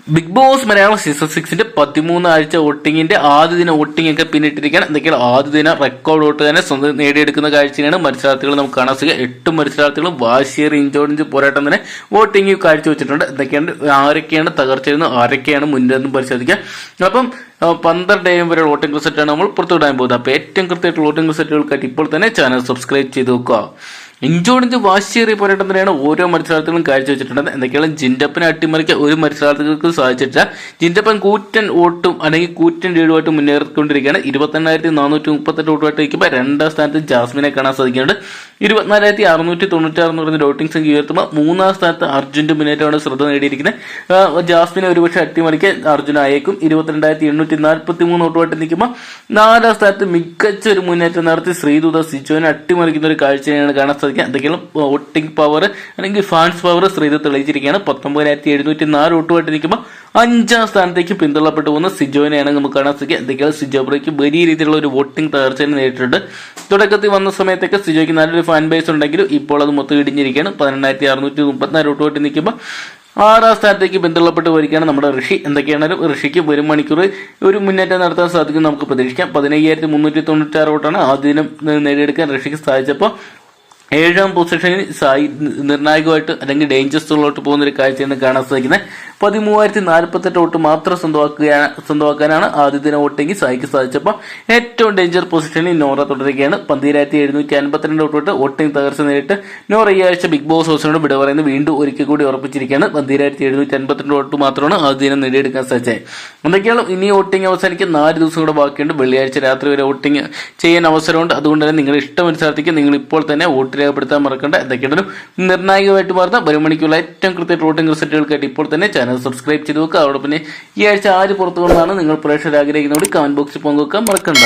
Big boss Malayalam season 6 13 ആഴ്ച വോട്ടിങ്ങിന്റെ ആദ്യ ദിന വോട്ടിംഗ് ഒക്കെ പിന്നിട്ടിരിക്കുകയാണ്. എന്തൊക്കെയാണ് ആദ്യ ദിന റെക്കോർഡ് വോട്ട് തന്നെ സ്വന്തം നേടിയെടുക്കുന്ന കാഴ്ചയാണ് മത്സരാർത്ഥികൾ നമുക്ക് കാണാൻ സാധിക്കുക. 8 മത്സരാർത്ഥികളും വാശിയേറി ഇഞ്ചോടിഞ്ച് പോരാട്ടം തന്നെ വോട്ടിംഗ് കാഴ്ചവെച്ചിട്ടുണ്ട്. എന്തൊക്കെയാണ് ആരൊക്കെയാണ് തകർച്ചയെന്ന് ആരൊക്കെയാണ് മുന്നിലെന്നും പരിശോധിക്കുക. അപ്പം 12 AM വരെ വോട്ടിംഗ് റിസൾട്ടാണ് നമ്മൾ പുറത്തുവിടാൻ പോകുന്നത്. അപ്പോൾ ഏറ്റവും കൃത്യമായിട്ട് വോട്ടിംഗ് റിസൾട്ടുകൾക്കായിട്ട് ഇപ്പോൾ തന്നെ ചാനൽ സബ്സ്ക്രൈബ് ചെയ്ത് വെക്കുക. ഇഞ്ചോടിഞ്ച് വാശിയേറിയ പോരാട്ടം തന്നെയാണ് ഓരോ മത്സരാർത്ഥികളും കാഴ്ചവെച്ചിട്ടുള്ളത്. എന്തൊക്കെയാണ് ജിൻഡപ്പനെ അട്ടിമറിക്കാൻ ഒരു മത്സരാർത്ഥികൾക്ക് സാധിച്ചിട്ടില്ല. ജിൻഡപ്പൻ കൂറ്റൻ വോട്ടും അല്ലെങ്കിൽ കൂറ്റൻ ലീഡുമായിട്ട് മുന്നേറിക്കൊണ്ടിരിക്കുകയാണ്. 24,438 വോട്ടുമായിട്ട് നിൽക്കുമ്പോൾ 2ാം സ്ഥാനത്ത് ജാസ്മിനെ കാണാൻ സാധിക്കുന്നുണ്ട്. 24,696 എന്ന് പറയുന്ന വോട്ടിംഗ് സംഖ്യ ഉയർത്തുമ്പോൾ 3ാം സ്ഥാനത്ത് അർജുന്റെ മുന്നേറ്റമാണ് ശ്രദ്ധ നേടിയിരിക്കുന്നത്. ജാസ്മിനെ ഒരുപക്ഷെ അട്ടിമറിക്കാൻ അർജുൻ ആയേക്കും. 22,843 വോട്ടുമായിട്ട് നിൽക്കുമ്പോൾ 4ാം സ്ഥാനത്ത് മികച്ച ഒരു മുന്നേറ്റം നടത്തി ശ്രീദൂത സിജോനെ അട്ടിമറിക്കുന്ന ഒരു കാഴ്ചയാണ് കാണാൻ സാധിക്കുക. എന്തൊക്കെയാണ് വോട്ടിംഗ് പവർ അല്ലെങ്കിൽ ഫാൻസ് പവർ ശ്രീദൂത തെളിയിച്ചിരിക്കുകയാണ്. 19,704 വോട്ടുമായിട്ട് നിൽക്കുമ്പോൾ 5ാം സ്ഥാനത്തേക്ക് പിന്തള്ളപ്പെട്ടു പോകുന്ന സിജോനെയാണ് നമുക്ക് കാണാൻ സാധിക്കുക. എന്തൊക്കെയാണ് സിജോ ബ്രോയ്ക്ക് വലിയ രീതിയിലുള്ള ഒരു വോട്ടിംഗ് തകർച്ച നേരിട്ടുണ്ട്. തുടക്കത്തിൽ വന്ന സമയത്തൊക്കെ സിജോയ്ക്ക് നല്ലൊരു ഫാൻ ബേസ് ഉണ്ടെങ്കിലും ഇപ്പോൾ അത് മൊത്തം ഇടിഞ്ഞിരിക്കുകയാണ്. 18,634 വോട്ടുമായിട്ട് നിൽക്കുമ്പോൾ 6ാം സ്ഥാനത്തേക്ക് പിന്തള്ളപ്പെട്ട് പോയിരിക്കുകയാണ് നമ്മുടെ ഋഷി. എന്തൊക്കെയാണെങ്കിലും ഋഷിക്ക് 1 മണിക്കൂർ ഒരു മുന്നേറ്റം നടത്താൻ സാധിക്കും നമുക്ക് പ്രതീക്ഷിക്കാം. 15,396 വോട്ടാണ് ആദ്യ ദിനം നേടിയെടുക്കാൻ ഋഷിക്ക് സാധിച്ചപ്പോൾ 7ാം പൊസിഷനിൽ നിർണായകമായിട്ട് അല്ലെങ്കിൽ ഡേഞ്ചർ സോണിലോട്ട് പോകുന്ന ഒരു കാഴ്ചയാണ് കാണാൻ സാധിക്കുന്നത്. 13,048 വോട്ട് മാത്രം സ്വന്തമാക്കാനാണ് ആദ്യ ദിന വോട്ടെങ്കിൽ സായിക്ക് സാധിച്ചപ്പോൾ ഏറ്റവും ഡേഞ്ചർ പൊസിഷനിൽ നോറ തുടരുകയാണ്. 12,752 വോട്ട് വോട്ടിംഗ് തകർച്ച നേരിട്ട് നോറ ഈ ആഴ്ച ബിഗ് ബോസ് ഹൗസിനോട് വിട പറയുന്നത് വീണ്ടും ഒരിക്കൽ കൂടി ഉറപ്പിച്ചിരിക്കുകയാണ്. 12,752 വോട്ട് മാത്രമാണ് ആദ്യ ദിനം നേടിയെടുക്കാൻ സാധിച്ചത്. എന്തൊക്കെയാണ് ഇനി വോട്ടിംഗ് അവസാനിക്കാൻ 4 ദിവസം കൂടെ ബാക്കിയുണ്ട്. വെള്ളിയാഴ്ച രാത്രി വരെ വോട്ടിംഗ് ചെയ്യാൻ അവസരമുണ്ട്. അതുകൊണ്ട് തന്നെ നിങ്ങളുടെ ഇഷ്ടമനുസരിച്ച് നിങ്ങൾ ഇപ്പോൾ തന്നെ വോട്ട് രേഖപ്പെടുത്താൻ മറക്കണ്ട. എന്തൊക്കെയാണ് നിർണായകമായിട്ട് മാറുന്ന 1 മണിക്കുള്ള ഏറ്റവും കൃത്യമായിട്ട് വോട്ടിംഗ് റിസൾട്ടുകൾക്കായിട്ട് ഇപ്പോൾ തന്നെ ചാനൽ സബ്സ്ക്രൈബ് ചെയ്ത് വെക്കുക. അതോടൊപ്പം ഈ ആഴ്ച ആര് പുറത്തു കൊണ്ടാണ് നിങ്ങൾ പ്രേക്ഷകർ ആഗ്രഹിക്കുന്നതോടെ കമന്റ് ബോക്സിൽ പങ്കുവെക്കാൻ മറക്കണ്ട.